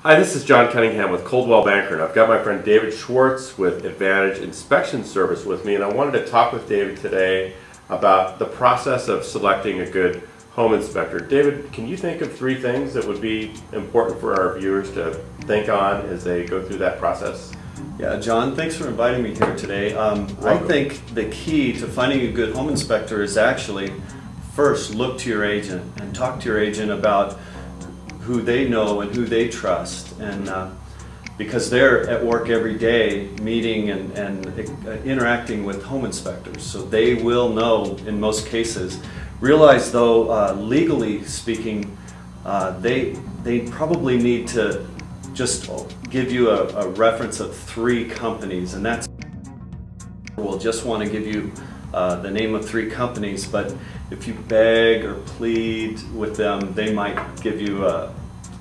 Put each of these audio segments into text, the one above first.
Hi, this is John Cunningham with Coldwell Banker, and I've got my friend David Schwartz with Advantage Inspection Service with me, and I wanted to talk with David today about the process of selecting a good home inspector. David, can you think of 3 things that would be important for our viewers to think on as they go through that process? Yeah, John, thanks for inviting me here today. I think the key to finding a good home inspector is actually first look to your agent and talk to your agent about who they know and who they trust, and because they're at work every day meeting and interacting with home inspectors, so they will know in most cases. Realize though, legally speaking, they probably need to just give you a reference of 3 companies, and that's will just want to give you the name of 3 companies, but if you beg or plead with them, they might give you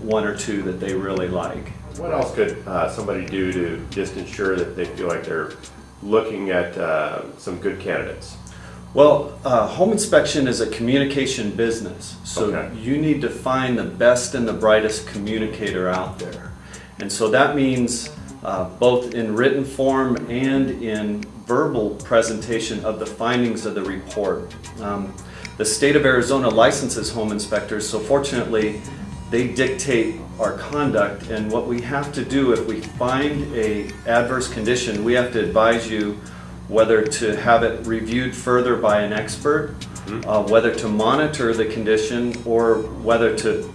1 or 2 that they really like. What else could somebody do to just ensure that they feel like they're looking at some good candidates? Well, home inspection is a communication business, so you need to find the best and the brightest communicator out there. And so that means both in written form and in verbal presentation of the findings of the report. The state of Arizona licenses home inspectors, so fortunately they dictate our conduct, and what we have to do if we find an adverse condition, we have to advise you whether to have it reviewed further by an expert, whether to monitor the condition, or whether to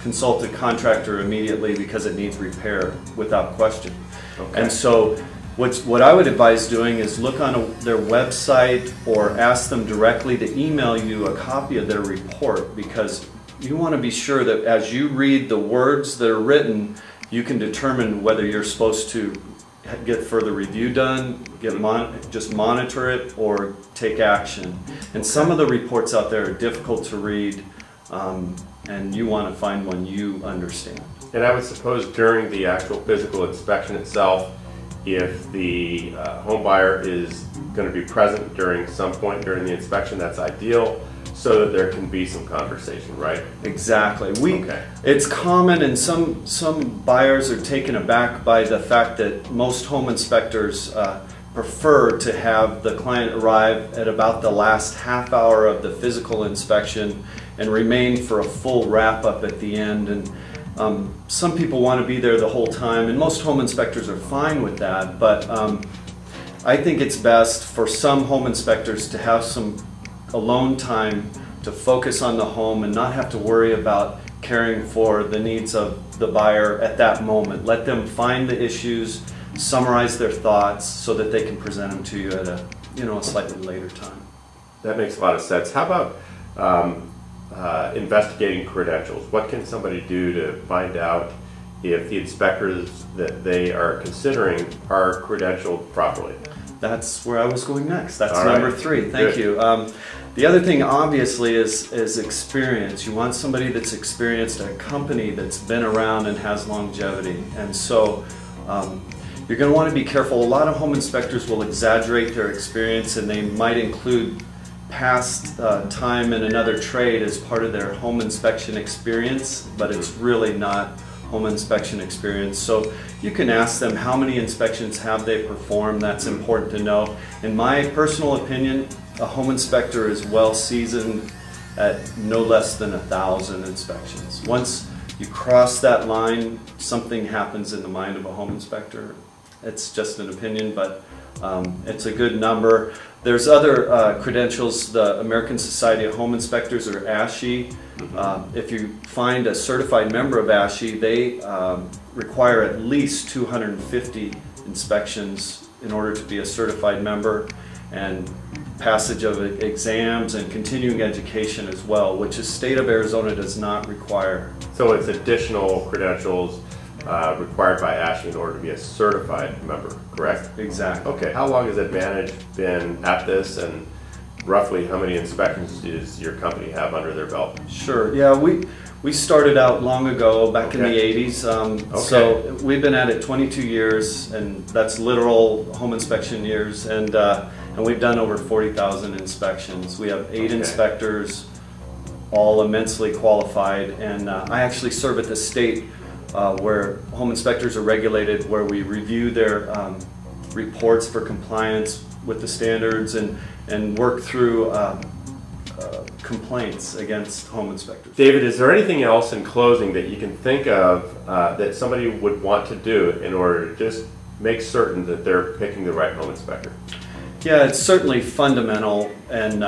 consult a contractor immediately because it needs repair without question. And so what I would advise doing is look on their website or ask them directly to email you a copy of their report, because you want to be sure that as you read the words that are written, you can determine whether you're supposed to get further review done, just monitor it, or take action. And some of the reports out there are difficult to read, and you want to find one you understand. And I would suppose during the actual physical inspection itself, if the home buyer is going to be present during some point during the inspection, that's ideal, so that there can be some conversation, right? Exactly. It's common, and some buyers are taken aback by the fact that most home inspectors prefer to have the client arrive at about the last half hour of the physical inspection and remain for a full wrap-up at the end. And some people want to be there the whole time, and most home inspectors are fine with that, but I think it's best for some home inspectors to have some alone time to focus on the home and not have to worry about caring for the needs of the buyer at that moment. Let them find the issues, summarize their thoughts so that they can present them to you at a slightly later time. That makes a lot of sense. How about investigating credentials? What can somebody do to find out if the inspectors that they are considering are credentialed properly? That's where I was going next. That's All number right. 3. Thank you. The other thing, obviously, is experience. You want somebody that's experienced at a company that's been around and has longevity. And so you're going to want to be careful. A lot of home inspectors will exaggerate their experience, and they might include past time in another trade as part of their home inspection experience, but it's really not home inspection experience. So you can ask them how many inspections have they performed. That's important to know. In my personal opinion, a home inspector is well seasoned at no less than 1,000 inspections. Once you cross that line, something happens in the mind of a home inspector. It's just an opinion, but it's a good number. There's other credentials. The American Society of Home Inspectors, or ASHI. If you find a certified member of ASHI, they require at least 250 inspections in order to be a certified member, and passage of exams and continuing education as well, which the state of Arizona does not require. So it's additional credentials required by ASHI in order to be a certified member, correct? Exactly. Okay. How long has Advantage been at this, and roughly how many inspections does your company have under their belt? Sure. Yeah, we started out long ago, back in the 80s. So we've been at it 22 years, and that's literal home inspection years, and we've done over 40,000 inspections. We have 8 inspectors, all immensely qualified, and I actually serve at the state where home inspectors are regulated, where we review their reports for compliance with the standards and work through complaints against home inspectors. David, is there anything else in closing that you can think of that somebody would want to do in order to just make certain that they're picking the right home inspector? Yeah, it's certainly fundamental, and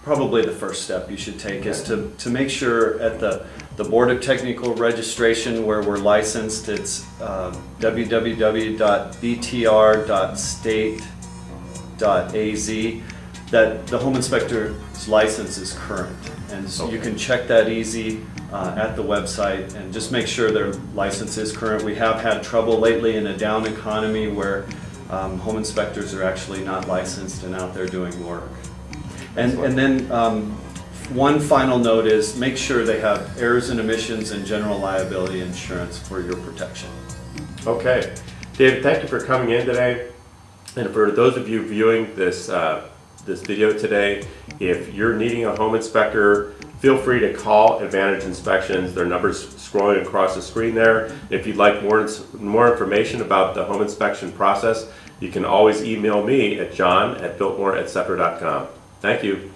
probably the first step you should take is to make sure at the Board of Technical Registration where we're licensed, it's www.btr.state.az, that the home inspector's license is current. And so you can check that easy at the website and just make sure their license is current. We have had trouble lately in a down economy where home inspectors are actually not licensed and out there doing work. And then one final note is make sure they have errors and omissions and general liability insurance for your protection. Okay. David, thank you for coming in today. And for those of you viewing this video today, if you're needing a home inspector, feel free to call Advantage Inspections. Their number's scrolling across the screen there. If you'd like more information about the home inspection process, you can always email me at john@biltmoreetc.com. Thank you.